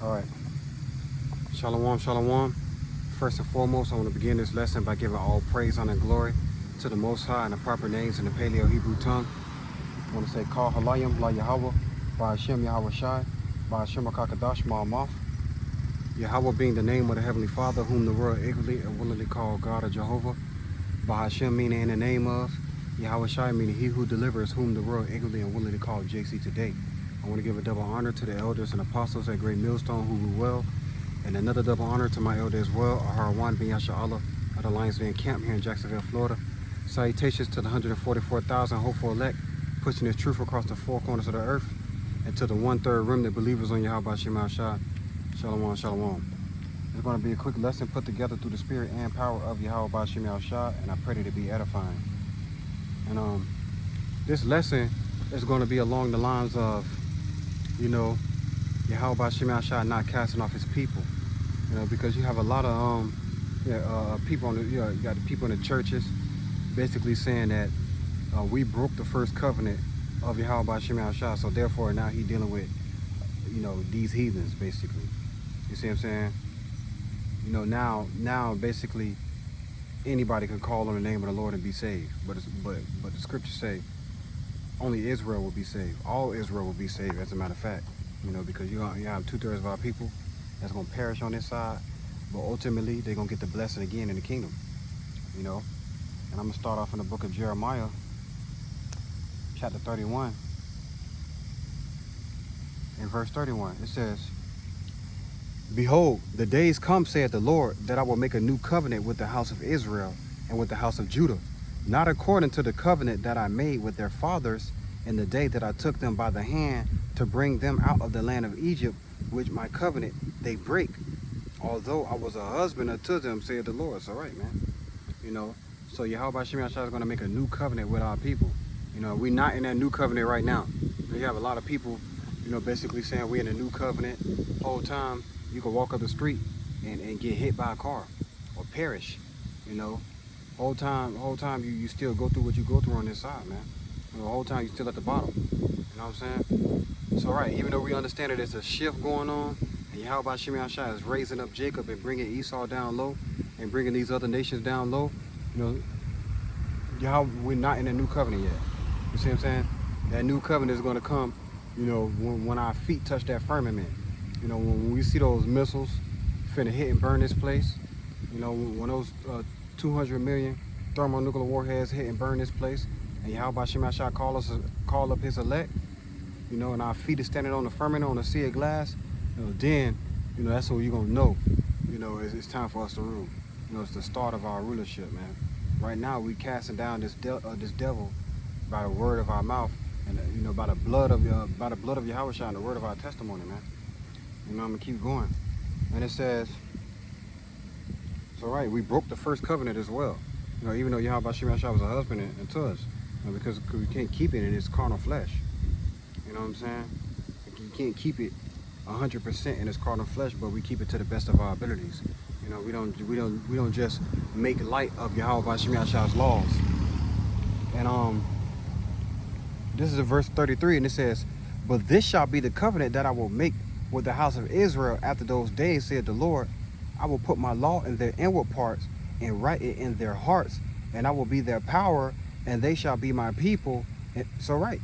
All right. Shalom, shalom. First and foremost, I want to begin this lesson by giving all praise, honor, and glory to the Most High and the proper names in the Paleo Hebrew tongue. I want to say, Kal Halayim, La Yahweh, Ba Hashem Yahweh Shai, Ba Hashem HaKakadash Ma'amath. Yahweh being the name of the Heavenly Father, whom the world eagerly and willingly call God or Jehovah. Ba Hashem meaning in the name of. Yahweh Shai meaning he who delivers, whom the world eagerly and willingly call JC today. I want to give a double honor to the elders and apostles at Great Millstone who rule well. And another double honor to my elder as well, Aharawan bin Yasha Allah of the Lions Den Camp here in Jacksonville, Florida. Salutations to the 144,000 hopeful elect, pushing this truth across the four corners of the earth, and to the 1/3 remnant believers on Yahweh Shema Shai. Shalom, shalom. It's going to be a quick lesson put together through the spirit and power of Yahweh Shema Shai, and I pray that it be edifying. And this lesson is going to be along the lines of, Yahweh Shema Shai not casting off his people. Because you have a lot of people on the, you got the people in the churches basically saying that we broke the first covenant of Yahweh Shema Shai, so therefore now he dealing with, these heathens basically. You see what I'm saying? Now basically anybody can call on the name of the Lord and be saved, but the scriptures say only Israel will be saved. All Israel will be saved, as a matter of fact. Because you have 2/3 of our people that's going to perish on this side, but ultimately they're going to get the blessing again in the kingdom. And I'm going to start off in the book of Jeremiah, chapter 31, in verse 31. It says, "Behold, the days come, saith the Lord, that I will make a new covenant with the house of Israel and with the house of Judah, not according to the covenant that I made with their fathers in the day that I took them by the hand to bring them out of the land of Egypt, which my covenant they break, although I was a husband unto them, saith the Lord." So right, man. So Yahweh Shema Shai is going to make a new covenant with our people. We're not in that new covenant right now. You have a lot of people, basically saying we're in a new covenant. Whole time you can walk up the street and get hit by a car or perish. Whole time you still go through what you go through on this side, man. The whole time you're still at the bottom. You know what I'm saying? So right, even though we understand that there's a shift going on, and Yahweh Shema Shai is raising up Jacob and bringing Esau down low, and bringing these other nations down low, we're not in a new covenant yet. You see what I'm saying? That new covenant is going to come, when our feet touch that firmament. When we see those missiles finna hit and burn this place, when those 200 million thermonuclear warheads hit and burn this place, and Yahweh Shema Shai call up his elect, and our feet is standing on the firmament on a sea of glass, then, that's when you're going to know, it's time for us to rule. It's the start of our rulership, man. Right now, we casting down this devil by the word of our mouth, and, by the blood of Yahweh Shai and the word of our testimony, man. I'm going to keep going. And it says, so right, we broke the first covenant as well. Even though Yahweh Shema Shai was a husband unto us, because we can't keep it in its carnal flesh. You know what I'm saying? You can't keep it 100% in its carnal flesh, but we keep it to the best of our abilities. We don't just make light of Yahweh Shema Shai's laws. And this is verse 33, and it says, "But this shall be the covenant that I will make with the house of Israel after those days, said the Lord. I will put my law in their inward parts and write it in their hearts, and I will be their power, and they shall be my people." And so right,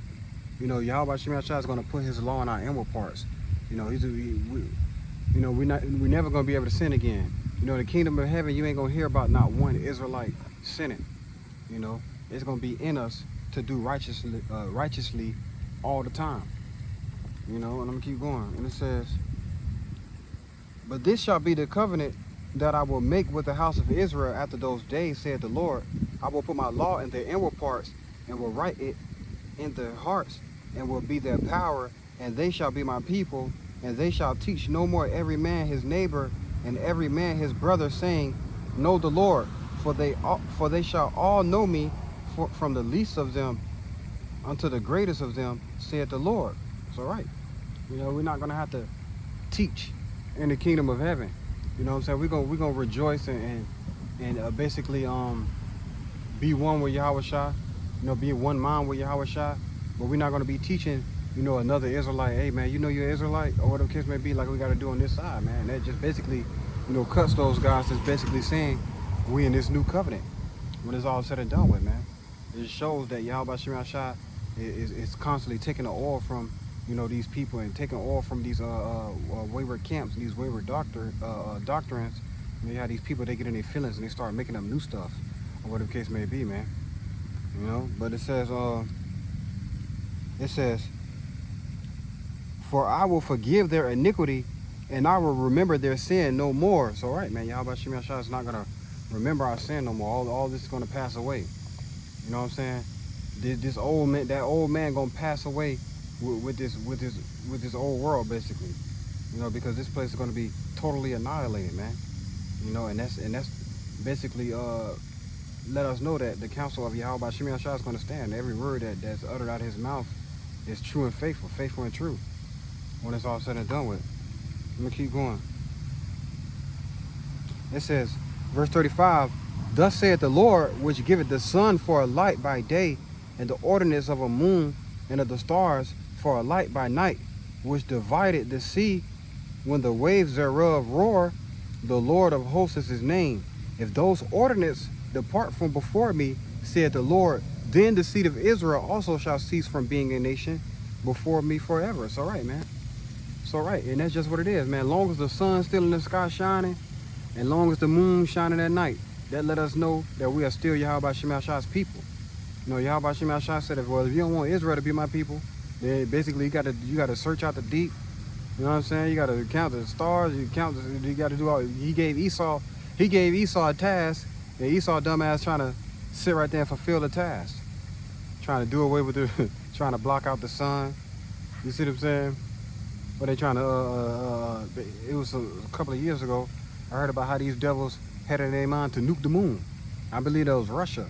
Yahweh Shema Shai is going to put his law in our inward parts. We're never going to be able to sin again. The kingdom of heaven, you ain't going to hear about not one Israelite sinning. It's going to be in us to do righteously all the time. And I'm going to keep going. And it says, "But this shall be the covenant that I will make with the house of Israel after those days, said the Lord. I will put my law in their inward parts and will write it in their hearts and will be their power, and they shall be my people, and they shall teach no more every man his neighbor and every man his brother, saying, Know the Lord, for they shall all know me, from the least of them unto the greatest of them, said the Lord." So right, we're not gonna have to teach in the kingdom of heaven. What I'm saying? We're gonna rejoice and basically be one with Yahweh Shai. Be in one mind with Yahweh Shai. But we're not gonna be teaching you know, another Israelite, hey man, you know you're Israelite, or whatever the case may be, like we got to do on this side, man. And that just basically, you know, cuts those guys that's basically saying we in this new covenant when it's all said and done with, man. It just shows that Yahweh Shem Shah is constantly taking the oil from, you know, these people and taking oil from these wayward camps, these wayward doctrines. And you have these people, they get in their feelings and they start making up new stuff, or whatever the case may be, man. You know, but it says, for I will forgive their iniquity and I will remember their sin no more. So, right, man, Yahweh Shem Shah is not going to remember our sin no more. All this is going to pass away. You know what I'm saying? This old man, that old man going to pass away with this old world, basically. You know, because this place is going to be totally annihilated, man. You know, and that's basically let us know that the counsel of Yahweh Shem Shah is going to stand. Every word that's uttered out of his mouth is true and faithful and true, when it's all said and done with. Let me keep going. It says, verse 35, thus saith the Lord, which giveth the sun for a light by day, and the ordinance of a moon and of the stars for a light by night, which divided the sea when the waves thereof roar. The Lord of hosts is his name. If those ordinances depart from before me, said the Lord, then the seed of Israel also shall cease from being a nation before me forever. It's all right, man. It's all right. And that's just what it is, man. Long as the sun's still in the sky shining, and long as the moon shining at night, that let us know that we are still Yahweh Shem Shah's people. You know, Yahweh Shem Shah said, if you don't want Israel to be my people, then basically you gotta search out the deep. You know what I'm saying? You gotta count the stars. You gotta do all. He gave Esau a task, and Esau dumbass trying to sit right there and fulfill the task, trying to do away with trying to block out the sun. You see what I'm saying? But they trying to. It was a couple of years ago. I heard about how these devils had it in their mind to nuke the moon. I believe that was Russia.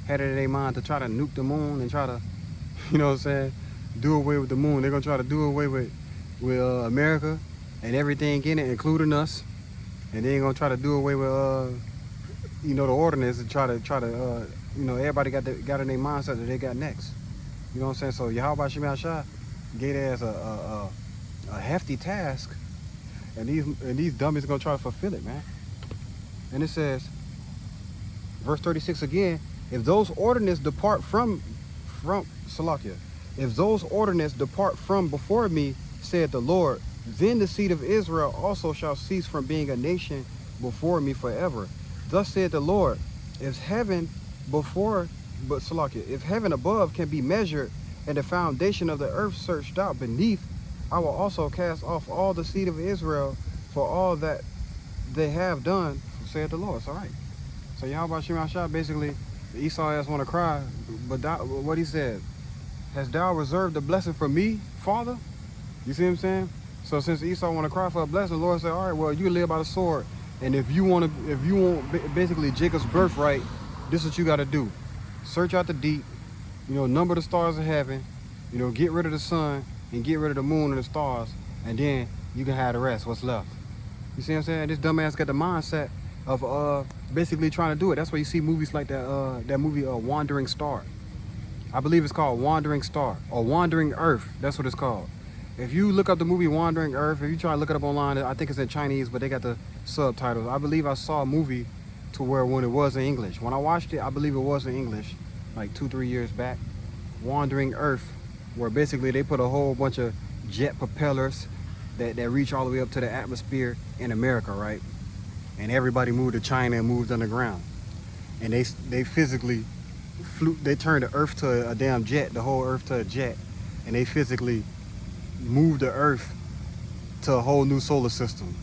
Had it in their mind to try to nuke the moon and try to, you know what I'm saying, do away with the moon. They're gonna try to do away with America and everything in it, including us. And they ain't gonna try to do away with you know, the ordinance and try to you know, everybody got in their mindset that they got next. You know what I'm saying? So Yahweh Shem Shah gave it as a hefty task, and these dummies are gonna try to fulfill it, man. And it says, verse 36 again, if those ordinances depart from Salakia, if those ordinances depart from before me, said the Lord, then the seed of Israel also shall cease from being a nation before me forever. Thus said the Lord, if heaven if heaven above can be measured, and the foundation of the earth searched out beneath, I will also cast off all the seed of Israel for all that they have done, said the Lord. It's all right. So Yahweh Shem Shah, basically, Esau ass want to cry, but what he said, hast thou reserved the blessing for me, Father? You see what I'm saying? So since Esau want to cry for a blessing, the Lord said, all right, well, you live by the sword, and if you want basically Jacob's birthright, this is what you got to do. Search out the deep, you know, number the stars of heaven, you know, get rid of the sun and get rid of the moon and the stars, and then you can have the rest, what's left. You see what I'm saying? This dumbass got the mindset of basically trying to do it. That's why you see movies like that movie Wandering Star. I believe it's called Wandering Star or Wandering Earth. That's what it's called. If you look up the movie Wandering Earth, if you try to look it up online, I think it's in Chinese, but they got the subtitles. I believe I saw a movie to where when it was in English. When I watched it, I believe it was in English, like 2-3 years back. Wandering Earth, where basically they put a whole bunch of jet propellers that reach all the way up to the atmosphere in America, right? And everybody moved to China and moved underground. And they physically flew, they turned the Earth to a damn jet, the whole Earth to a jet. And they physically moved the Earth to a whole new solar system.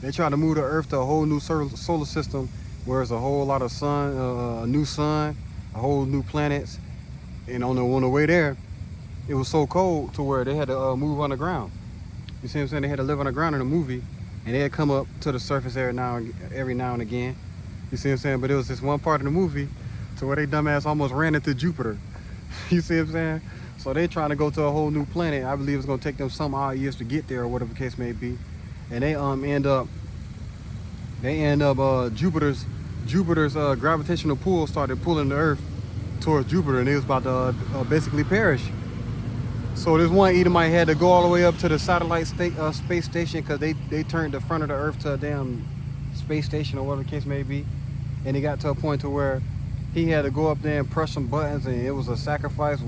They tried to move the Earth to a whole new solar system where there's a whole lot of sun, a new sun, a whole new planets. And on the way there, it was so cold to where they had to move underground. You see what I'm saying? They had to live underground in the movie, and they had come up to the surface every now and again. You see what I'm saying? But it was this one part of the movie to where they dumbass almost ran into Jupiter. You see what I'm saying? So they trying to go to a whole new planet. I believe it's gonna take them some odd years to get there, or whatever the case may be. And they end up Jupiter's gravitational pull started pulling the Earth towards Jupiter, and it was about to basically perish. So this one Edomite had to go all the way up to the satellite space station because they turned the front of the Earth to a damn space station or whatever the case may be. And he got to a point to where he had to go up there and press some buttons, and it was a sacrifice,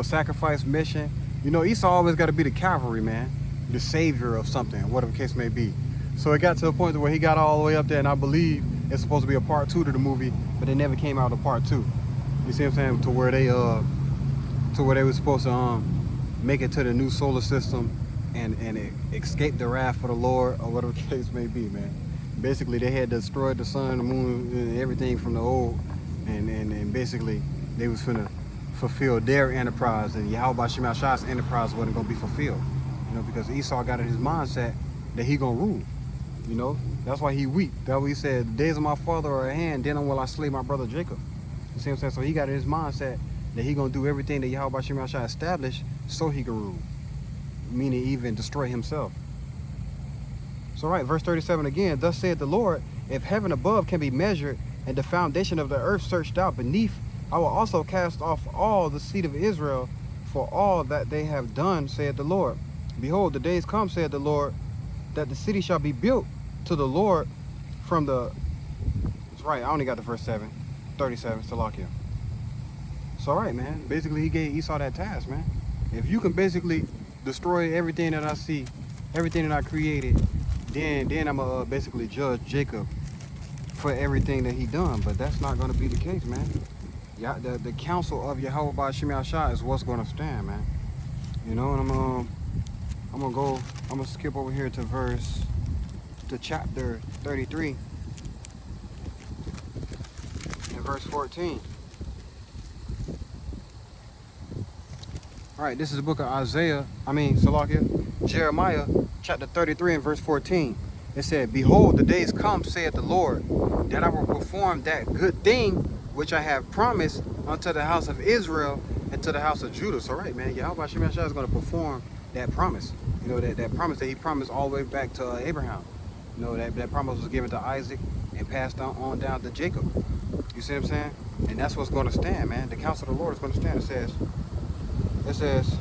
sacrifice mission. Esau always got to be the cavalry, man, the savior of something, whatever the case may be. So it got to a point where he got all the way up there, and I believe it's supposed to be a part 2 to the movie, but they never came out of part 2. You see what I'm saying? To where they were supposed to make it to the new solar system and escape the wrath of the Lord, or whatever the case may be, man. Basically, they had destroyed the sun, the moon, and everything from the old, and basically they was finna fulfill their enterprise, and Yahweh Shema Shah's enterprise wasn't gonna be fulfilled. Because Esau got in his mindset that he gonna rule. That's why he weak. That's why he said, the days of my father are at hand, then will I slay my brother Jacob. You see what I'm saying? So he got in his mindset that he gonna do everything that Yahweh Shema Shah established so he can rule, meaning even destroy himself. So right, verse 37 again, thus saith the Lord, if heaven above can be measured and the foundation of the earth searched out beneath, I will also cast off all the seed of Israel for all that they have done, saith the Lord. Behold, the days come, saith the Lord, that the city shall be built to the Lord from the... It's right, I only got the verse 37, Salakia. So right, man, basically he gave Esau that task, man. If you can basically destroy everything that I see, everything that I created, then I'm gonna basically judge Jacob for everything that he done. But that's not gonna be the case, man. Yeah, the counsel of Yahweh by Shema Shah is what's gonna stand, man. And I'm gonna skip over here to chapter 33 and verse 14. All right, this is the book of Jeremiah, chapter 33 and verse 14. It said, behold, the days come, saith the Lord, that I will perform that good thing which I have promised unto the house of Israel and to the house of Judah. So right, man, Yahweh Shema Shah is going to perform that promise. That promise that he promised all the way back to Abraham. That promise was given to Isaac and passed on down to Jacob. You see what I'm saying? And that's what's going to stand, man. The counsel of the Lord is going to stand. It says,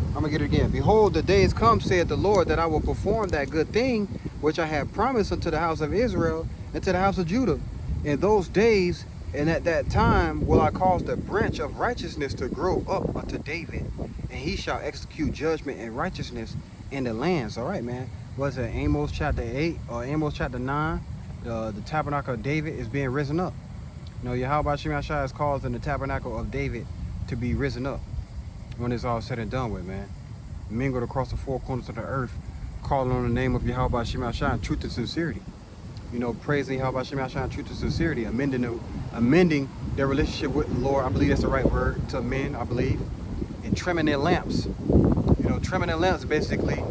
I'm going to get it again. Behold, the days come, saith the Lord, that I will perform that good thing which I have promised unto the house of Israel and to the house of Judah. In those days and at that time will I cause the branch of righteousness to grow up unto David, and he shall execute judgment and righteousness in the lands. All right, man. Was it Amos chapter 8 or Amos chapter 9? The tabernacle of David is being risen up. Yahweh Shema Shah is causing the tabernacle of David to be risen up when it's all said and done with, man. Mingled across the four corners of the earth, calling on the name of Yahweh Shema Shah in truth and sincerity. Praising Yahweh Shema Shah in truth and sincerity, amending their relationship with the Lord. I believe that's the right word to amend, I believe. And trimming their lamps. Trimming their lamps, basically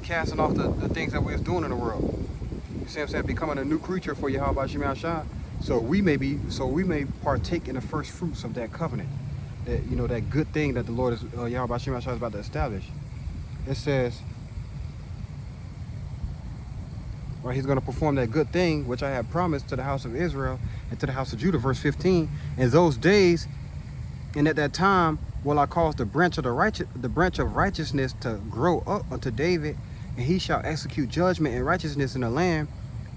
casting off the things that we was doing in the world. You see what I'm saying? Becoming a new creature for Yahweh Shema Shah. So we may partake in the first fruits of that covenant. That good thing that the Lord is Yahweh Shema Shah is about to establish. It says, right, he's going to perform that good thing which I have promised to the house of Israel and to the house of Judah. Verse 15. In those days and at that time will I cause the branch of righteousness to grow up unto David, and he shall execute judgment and righteousness in the land.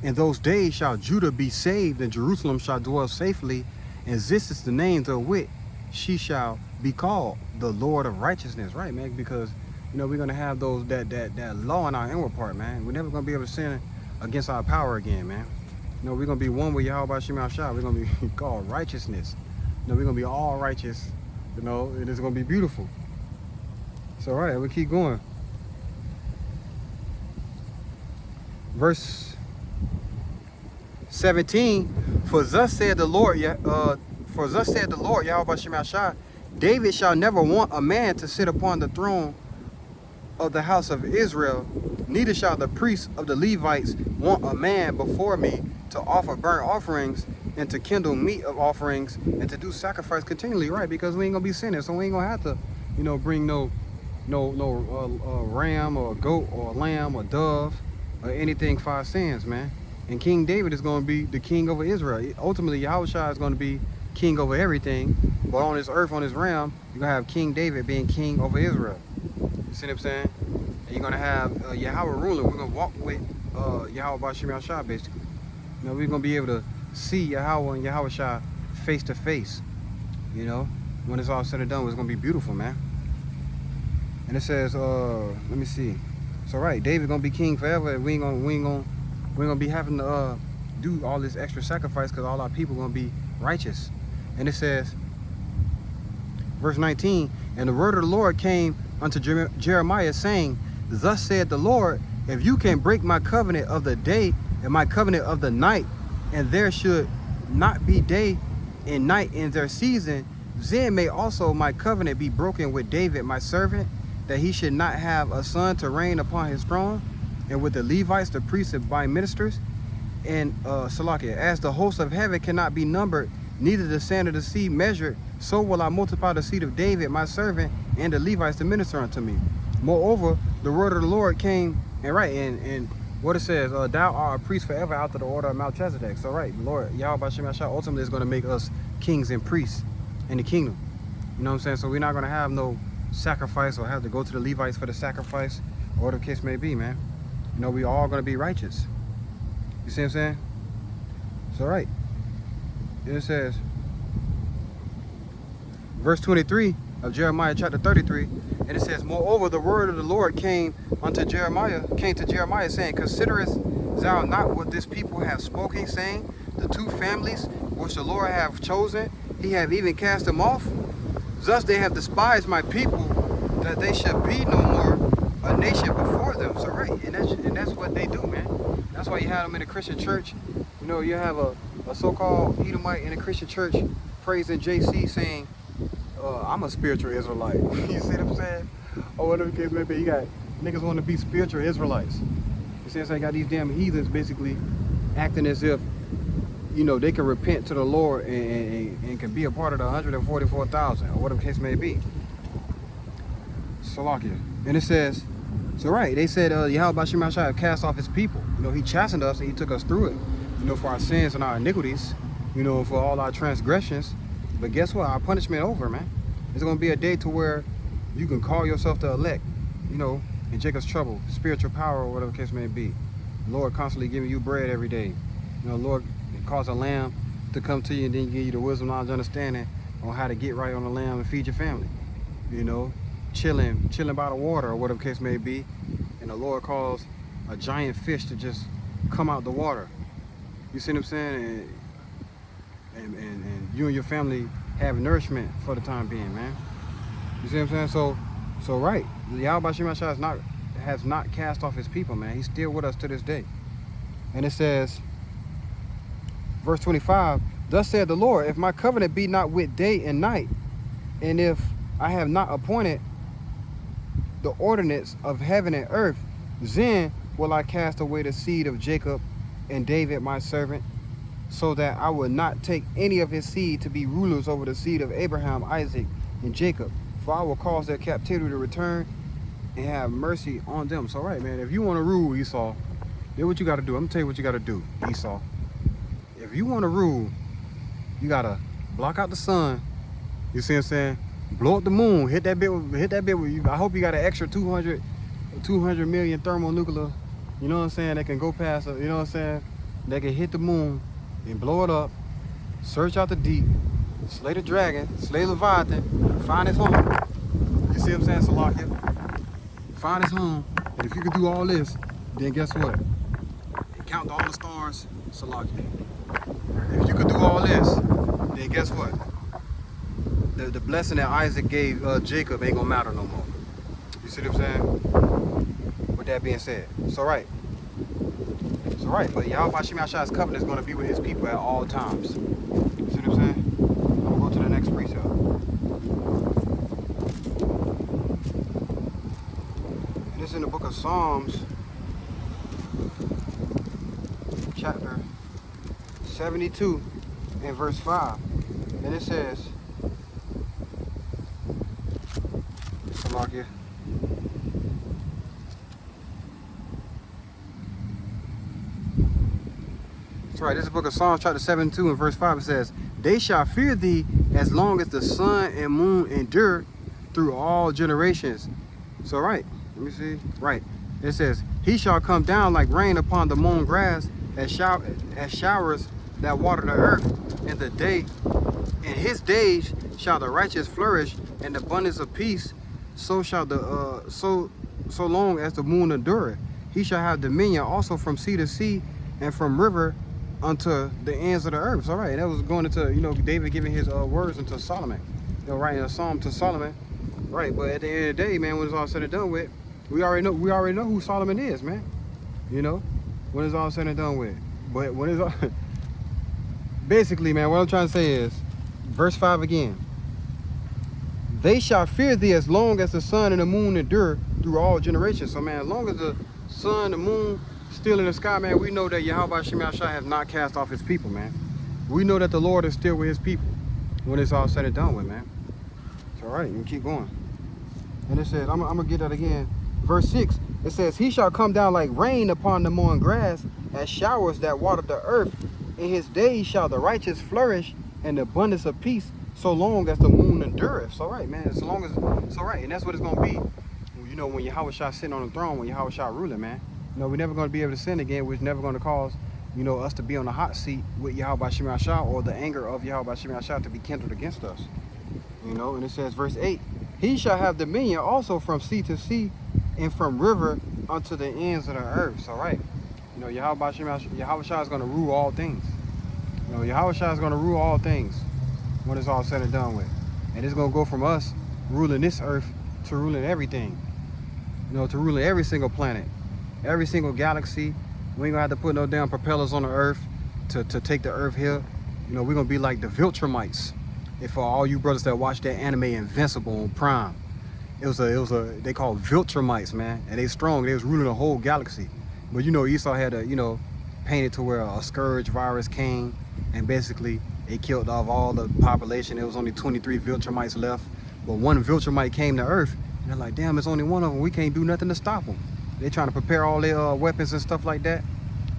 In those days shall Judah be saved, and Jerusalem shall dwell safely. And this is the name therewith she shall be called the Lord of righteousness. Right, man? Because we're gonna have that law in our inward part, man. We're never gonna be able to sin against our power again, man. We're gonna be one with Yahweh Shema Shah. We're gonna be called righteousness. We're gonna be all righteous. And it's gonna be beautiful. So all right, we keep going. Verse 17. For thus said the Lord, Yahweh Shema Shah, David shall never want a man to sit upon the throne of the house of Israel, neither shall the priests of the Levites want a man before me to offer burnt offerings and to kindle meat of offerings and to do sacrifice continually, right? Because we ain't gonna be sinning, so we ain't gonna have to, bring no ram or a goat or a lamb or dove or anything for our sins, man. And King David is gonna be the king over Israel. Ultimately, Yahushua is gonna be king over everything. But on this earth, on this realm, you're going to have King David being king over Israel. You see what I'm saying? And you're going to have Yahweh ruling. We're going to walk with Yahweh Bashim Yahshua, basically. You know, we're going to be able to see Yahweh and Yahweh Shah face to face. You know, when it's all said and done, it's going to be beautiful, man. And it says, let me see. So right, David gonna be king forever. We ain't gonna be having to do all this extra sacrifice because all our people gonna be righteous. And it says, verse 19, and the word of the Lord came unto Jeremiah, saying, thus said the Lord, if you can break my covenant of the day and my covenant of the night, and there should not be day and night in their season, then may also my covenant be broken with David my servant, that he should not have a son to reign upon his throne, and with the Levites, the priests and by ministers, and Salakia, as the host of heaven cannot be numbered, neither the sand of the sea measured, so will I multiply the seed of David my servant, and the Levites to minister unto me. Moreover, the word of the Lord came, and right, and what it says, thou art a priest forever after the order of Melchizedek. So right, Lord Yahweh Bashim Yahshua ultimately is going to make us kings and priests in the kingdom. You know what I'm saying? So we're not going to have no sacrifice or have to go to the Levites for the sacrifice, or whatever the case may be, man. You know, we all going to be righteous. You see what I'm saying? So right, it says, verse 23 of Jeremiah chapter 33, and it says, moreover, the word of the Lord came to Jeremiah, saying, considerest thou not what this people have spoken, saying, the two families which the Lord hath chosen, he have even cast them off? Thus they have despised my people, that they should be no more a nation before them. So right, and that's what they do, man. That's why you have them in a Christian church. You know, you have a so-called Edomite in a Christian church praising JC, saying, I'm a spiritual Israelite. You see what I'm saying? Or whatever the case may be. You got niggas want to be spiritual Israelites. You see what I'm saying? Got these damn heathens basically acting as if, you know, they can repent to the Lord and can be a part of the 144,000 or whatever the case may be. Salakia. And it says, so right, they said Yahweh Bashim Yahshua have cast off his people. You know, he chastened us and he took us through it, you know, for our sins and our iniquities, you know, for all our transgressions. But guess what? Our punishment over, man. It's going to be a day to where you can call yourself the elect, you know, in Jacob's trouble, spiritual power or whatever the case may be. The Lord constantly giving you bread every day. You know, Lord cause a lamb to come to you and then give you the wisdom, knowledge, understanding on how to get right on the lamb and feed your family. You know, chilling by the water or whatever the case may be. And the Lord calls a giant fish to just come out the water. You see what I'm saying? And you and your family have nourishment for the time being, man. You see what I'm saying? So right, Yahweh Bashim Yahshua has not cast off his people, man. He's still with us to this day. And it says, verse 25, thus said the Lord, if my covenant be not with day and night, and if I have not appointed the ordinance of heaven and earth, then will I cast away the seed of Jacob and David my servant, so that I will not take any of his seed to be rulers over the seed of Abraham, Isaac, and Jacob. For I will cause their captivity to return and have mercy on them. So right, man, if you want to rule Esau, then what you got to do? I'm going to tell you what you got to do, Esau. If you want to rule, you got to block out the sun. You see what I'm saying? Blow up the moon. Hit that bit with you. I hope you got an extra 200 million thermonuclear, you know what I'm saying, that can go past, you know what I'm saying, that can hit the moon and blow it up, search out the deep, slay the dragon, slay Leviathan, find his home. You see what I'm saying, Salakia? Find his home. And if you can do all this, then guess what? And count all the stars, Salakia. If you could do all this, then guess what? The blessing that Isaac gave Jacob ain't gonna matter no more. You see what I'm saying? With that being said, so right. But Yahweh Bashim Yahshua's covenant is gonna be with his people at all times. You see what I'm saying? I'm gonna go to the next precept. And it's in the book of Psalms, chapter 72 and verse 5. And it says, Salakia. That's right, this is the book of Psalms, chapter 72 and verse 5. It says, they shall fear thee as long as the sun and moon endure through all generations. So right, let me see. Right, it says, he shall come down like rain upon the mown grass, as showers that water the earth. In the day, in his days shall the righteous flourish, and abundance of peace. So shall the so long as the moon endureth. He shall have dominion also from sea to sea, and from river unto the ends of the earth. So, all right, that was going into, you know, David giving his words unto Solomon, you know, writing a psalm to Solomon, right? But at the end of the day, man, when it's all said and done with, we already know who Solomon is, man. You know, when it's all said and done with. But when it's all basically, man, what I'm trying to say is, verse 5 again. They shall fear thee as long as the sun and the moon endure through all generations. So, man, as long as the sun, the moon still in the sky, man, we know that Yahweh Shema Shah has not cast off his people, man. We know that the Lord is still with his people when it's all said and done with, man. It's all right, you can keep going. And it says, I'm gonna get that again. Verse 6, it says, he shall come down like rain upon the mown grass, as showers that water the earth. In his days shall the righteous flourish, and the abundance of peace, so long as the moon endureth. So right, man, so long as, so right, and that's what it's gonna be. You know, when Yahweh Shah sitting on the throne, when Yahweh Shah ruling, man. You know, we're never gonna be able to sin again, which is never gonna cause, you know, us to be on the hot seat with Yahweh Shema Shah, or the anger of Yahweh Shema Shah to be kindled against us. You know, and it says, verse 8, he shall have dominion also from sea to sea, and from river unto the ends of the earth. So right, you know, Yahweh Shah is gonna rule all things. You know, Yahweh Shah is gonna rule all things when it's all said and done with. And it's gonna go from us ruling this earth to ruling everything. You know, to ruling every single planet, every single galaxy. We ain't gonna have to put no damn propellers on the earth to take the earth here. You know, we're gonna be like the Viltrumites. If for all you brothers that watch that anime Invincible on Prime, it was they called Viltrumites, man, and they strong. They was ruling the whole galaxy. But you know, Esau had a, you know, painted to where a scourge virus came, and basically it killed off all the population. There was only 23 Viltrumites left, but one Viltrumite came to Earth, and they're like, damn, it's only one of them. We can't do nothing to stop them. They trying to prepare all their weapons and stuff like that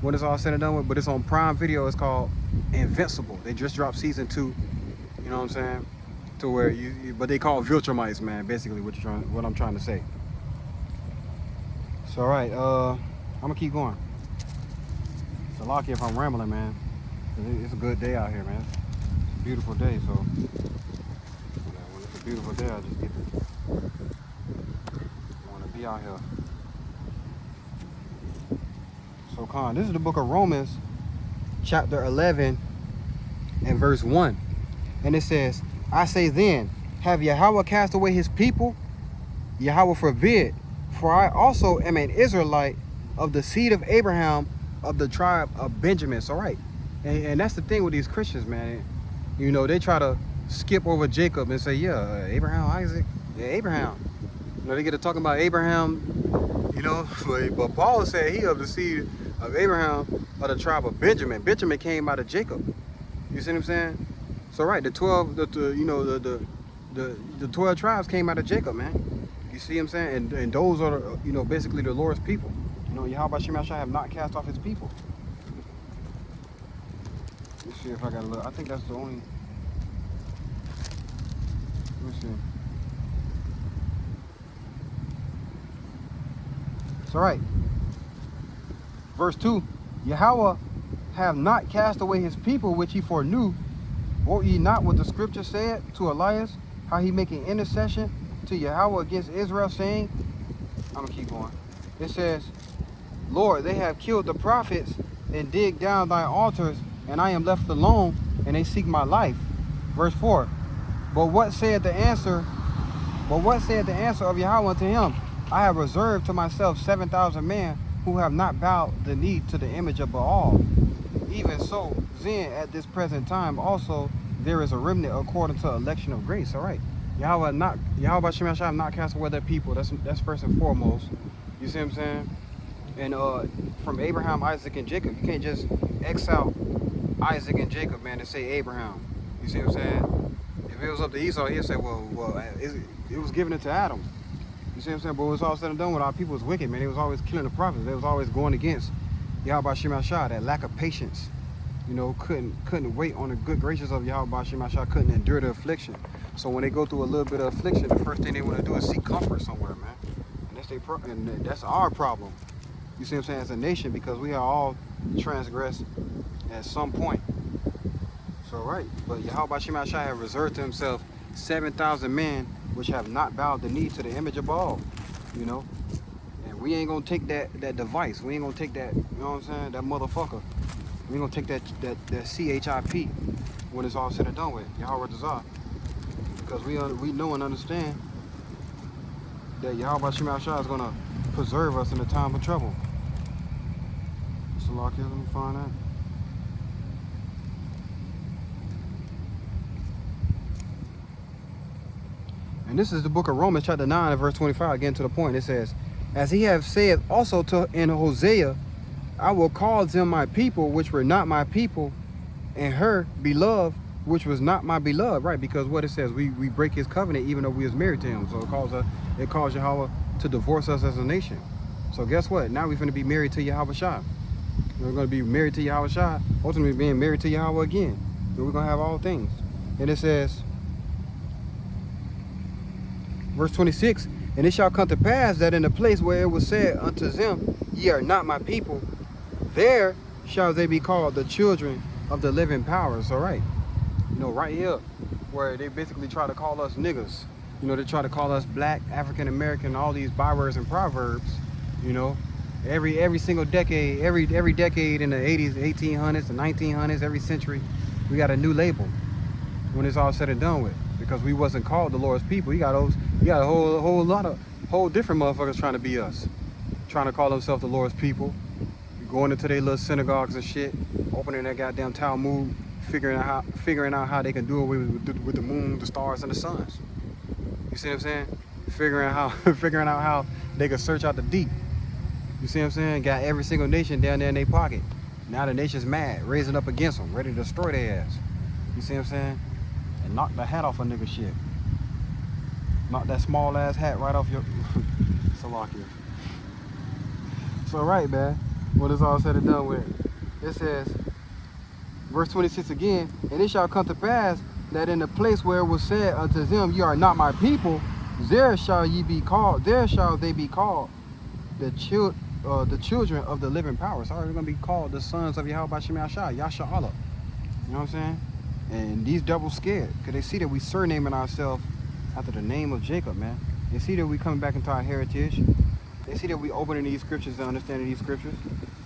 when it's all said and done with. But it's on Prime Video. It's called Invincible. They just dropped season 2. You know what I'm saying? To where but they call Viltrumites, man. Basically, what I'm trying to say. So, all right, I'm gonna keep going. So, lucky if I'm rambling, man. It's a good day out here, man. It's a beautiful day, so when it's a beautiful day, I just want to be out here. So, Khan, this is the book of Romans, chapter 11 and verse 1. And it says, I say then, have Yahweh cast away his people? Yahweh forbid, for I also am an Israelite of the seed of Abraham, of the tribe of Benjamin. So right, and that's the thing with these Christians, man. You know, they try to skip over Jacob and say, yeah, Abraham, Isaac, yeah, Abraham. You know, they get to talking about Abraham, you know, but Paul said he of the seed of Abraham, of the tribe of Benjamin. Benjamin came out of Jacob. You see what I'm saying? So right, the 12 tribes came out of Jacob, man. You see what I'm saying? And those are, you know, basically the Lord's people. You know, Yahweh Shema Shah have not cast off his people. Let's see if I got a look. I think that's the only. Let me see. It's all right. Verse 2, Yahweh have not cast away his people which he foreknew. Won't ye not what the scripture said to Elias, how he making intercession to Yahweh against Israel, saying, I'm gonna keep going. It says, Lord, they have killed the prophets and dig down thy altars, and I am left alone, and they seek my life. Verse 4, but what said the answer of Yahweh unto him? I have reserved to myself 7,000 men who have not bowed the knee to the image of Baal. Even so, then at this present time also there is a remnant according to election of grace. All right, Yahweh Shema Shah have not cast away their people. That's first and foremost. You see what I'm saying? And from Abraham, Isaac, and Jacob, you can't just X out Isaac and Jacob, man, and say Abraham. You see what I'm saying? If it was up to Esau, he'd say, well, it was given it to Adam. You see what I'm saying? But it was all said and done with, our people was wicked, man. They was always killing the prophets. They was always going against Yahweh Shema Shah, that lack of patience. you know, couldn't wait on the good gracious of Yahweh Shem Shah, couldn't endure the affliction. So when they go through a little bit of affliction, the first thing they want to do is seek comfort somewhere, man. And that's our problem. You see what I'm saying? As a nation, because we are all transgressed at some point. So right, but Yahweh Shem Shah have reserved to himself 7,000 men which have not bowed the knee to the image of Baal, you know. And we ain't gonna take that device. We ain't gonna take that, you know what I'm saying, that motherfucker. We ain't gonna take that CHIP when it's all said and done with, Yahweh Dazah. Because we know and understand that Yahweh Shem Shah is gonna preserve us in a time of trouble. So lock here, let me find that. And this is the book of Romans, chapter 9, and verse 25. Again, to the point. It says, as he have said also in Hosea, I will call them my people, which were not my people, and her beloved, which was not my beloved. Right? Because what it says, we break his covenant even though we was married to him. So it calls Yahweh to divorce us as a nation. So guess what? Now we're going to be married to Yahweh Shah. We're going to be married to Yahweh Shah, ultimately being married to Yahweh again. And we're going to have all things. And it says, verse 26, and it shall come to pass that in the place where it was said unto them, ye are not my people, there shall they be called the children of the living powers. All right. You know, right here, where they basically try to call us niggas. You know, they try to call us black, African American, all these bywords and proverbs. You know, every single decade, every decade in the 80s, 1800s, the 1900s, every century, we got a new label when it's all said and done with. Because we wasn't called the Lord's people. You got a whole different motherfuckers trying to be us, trying to call themselves the Lord's people, going into their little synagogues and shit, opening their goddamn Talmud, figuring out how they can do away with the moon, the stars, and the suns. You see what I'm saying? Figuring out how they can search out the deep. You see what I'm saying? Got every single nation down there in their pocket. Now the nation's mad, raising up against them, ready to destroy their ass. You see what I'm saying? And knock the hat off a nigga shit. Knock that small ass hat right off your Salakia. So right, man, when it's all said and done with, it says, verse 26 again, and it shall come to pass that in the place where it was said unto them, ye are not my people, there shall they be called the children of the living power. So they're gonna be called the sons of Yahweh Shem Shah, Yasha Allah. You know what I'm saying? And these devils scared, because they see that we surnaming ourselves after the name of Jacob, man. They see that we coming back into our heritage. They see that we opening these scriptures and understanding these scriptures.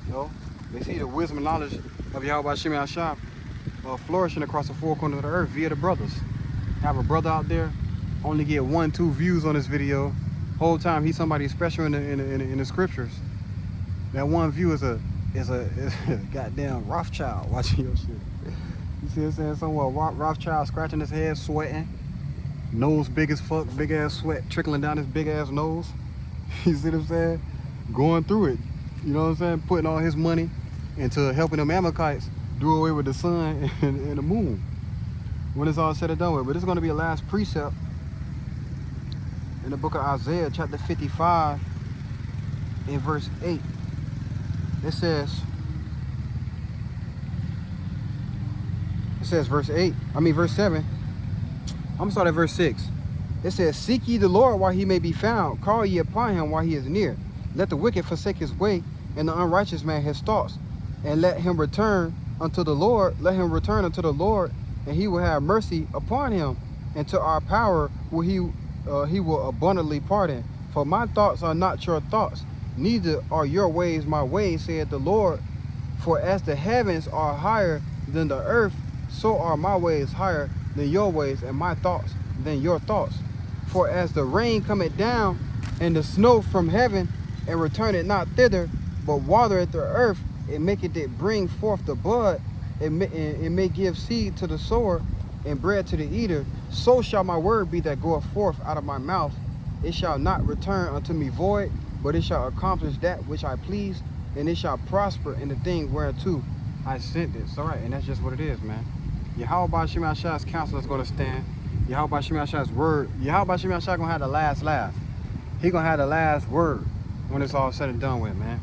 You know? They see the wisdom and knowledge of Yahweh Shem Shah flourishing across the four corners of the earth via the brothers. Have a brother out there, only get 1-2 views on this video. Whole time he's somebody special in the scriptures. That one view is a goddamn Rothschild watching your shit. You see what I'm saying? Somewhere Rothschild scratching his head, sweating. Nose big as fuck, big ass sweat trickling down his big ass nose. You see what I'm saying? Going through it. You know what I'm saying? Putting all his money into helping them Amalekites do away with the sun and the moon. When it's all said and done with. But it's going to be a last precept in the book of Isaiah, chapter 55, in verse 8. It says verse 7. I'm gonna start at verse 6. It says, seek ye the Lord while he may be found, call ye upon him while he is near. Let the wicked forsake his way, and the unrighteous man his thoughts, and let him return unto the Lord. Let him return unto the Lord, and he will have mercy upon him, and to our power will he will abundantly pardon. For my thoughts are not your thoughts, neither are your ways my ways, saith the Lord. For as the heavens are higher than the earth, so are my ways higher than your ways, and my thoughts than your thoughts. For as the rain cometh down, and the snow from heaven, and returneth not thither, but watereth the earth, and maketh it bring forth the bud, and may give seed to the sower, and bread to the eater, so shall my word be that goeth forth out of my mouth. It shall not return unto me void, but it shall accomplish that which I please, and it shall prosper in the thing whereunto I sent it. All right, and that's just what it is, man. Yahweh Shem Shah's counsel is going to stand. Yahweh Shem Shah's word. Yahweh Shem Shah going to have the last laugh. He going to have the last word when it's all said and done with, man.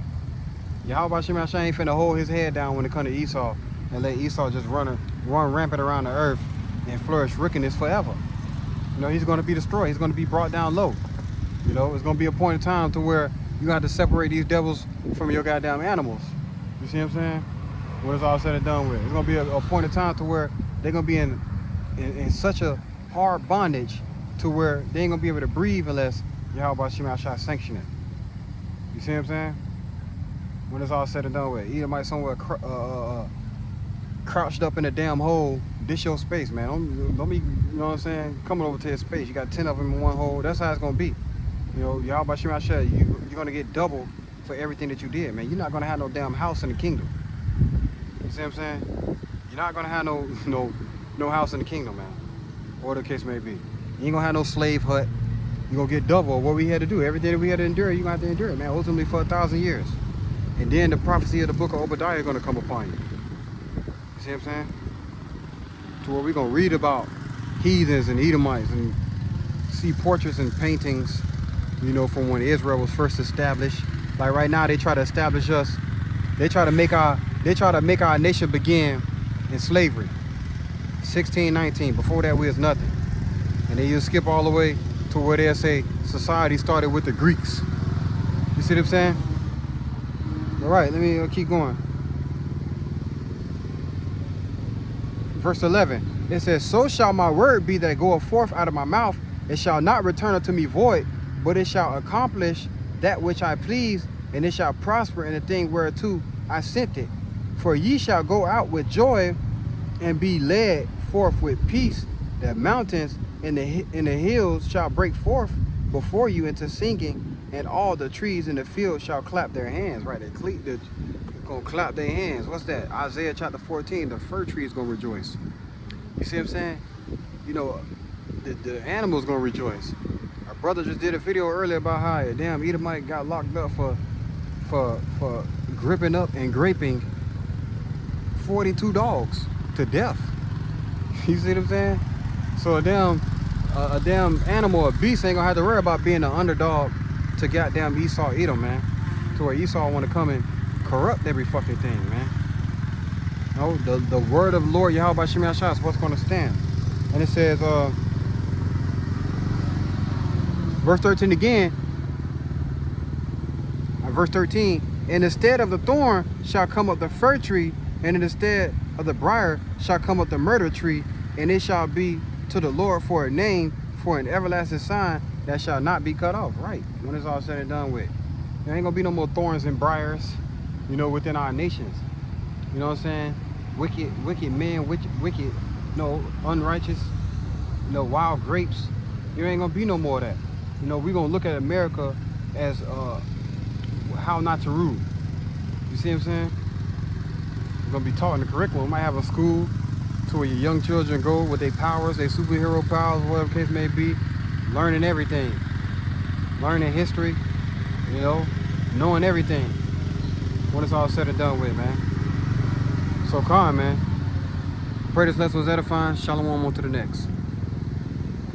Yahweh Shem Shah ain't finna hold his head down when it comes to Esau and let Esau just run rampant around the earth and flourish wickedness forever. You know, he's going to be destroyed. He's going to be brought down low. You know, it's going to be a point in time to where you have to separate these devils from your goddamn animals. You see what I'm saying? When it's all said and done with, it's going to be a point in time to where they're going to be in such a hard bondage to where they ain't going to be able to breathe unless Yahweh Shema Shah sanction it. You see what I'm saying? When it's all said and done with, Edomite somewhere crouched up in a damn hole. This your space, man. Don't be, you know what I'm saying, coming over to his space. You got 10 of them in one hole. That's how it's gonna be. You know, Yahweh Shema Shah, you're gonna get double for everything that you did, man. You're not gonna have no damn house in the kingdom. You see what I'm saying? You're not gonna have no house in the kingdom, man. Or the case may be. You ain't gonna have no slave hut. You're gonna get double of what we had to do. Everything that we had to endure, you're gonna have to endure it, man. Ultimately for 1,000 years. And then the prophecy of the book of Obadiah is gonna come upon you. You see what I'm saying? To where we're gonna read about heathens and Edomites and see portraits and paintings, you know, from when Israel was first established. Like right now, they try to establish us. They try to make our nation begin in slavery. 1619. Before that, we was nothing. And then you skip all the way to where they say society started with the Greeks. You see what I'm saying? All right, let me keep going. Verse 11, it says, so shall my word be that goeth forth out of my mouth. It shall not return unto me void, but it shall accomplish that which I please, and it shall prosper in the thing whereto I sent it. For ye shall go out with joy and be led forth with peace. The mountains and the hills shall break forth before you into singing, and all the trees in the field shall clap their hands. Right, they're gonna clap their hands. What's that? Isaiah chapter 14, the fir tree is gonna rejoice. You see what I'm saying? You know, the animal's gonna rejoice. Our brother just did a video earlier about how a damn Edomite got locked up for gripping up and graping 42 dogs to death. You see what I'm saying? So a damn animal, a beast, ain't gonna have to worry about being an underdog to goddamn Esau, Edom, man. To where Esau want to come and corrupt every fucking thing, man. No, the word of the Lord Yahweh Shema Shah is what's going to stand. And it says, verse 13 again, verse 13, and instead of the thorn shall come up the fir tree, and instead of the briar shall come up the myrtle tree, and it shall be to the Lord for a name, for an everlasting sign that shall not be cut off. Right, when it's all said and done with. There ain't gonna be no more thorns and briars, you know, within our nations. You know what I'm saying? Wicked men, wicked, no, unrighteous, no, wild grapes. There ain't gonna be no more of that. You know, we're gonna look at America as how not to rule. You see what I'm saying? We're gonna be taught in the curriculum. We might have a school to where your young children go with their powers, their superhero powers, whatever the case may be, learning everything, learning history, you know, knowing everything when it's all said and done with, man. So calm, man. Pray this lesson was edifying. Shalom on to the next.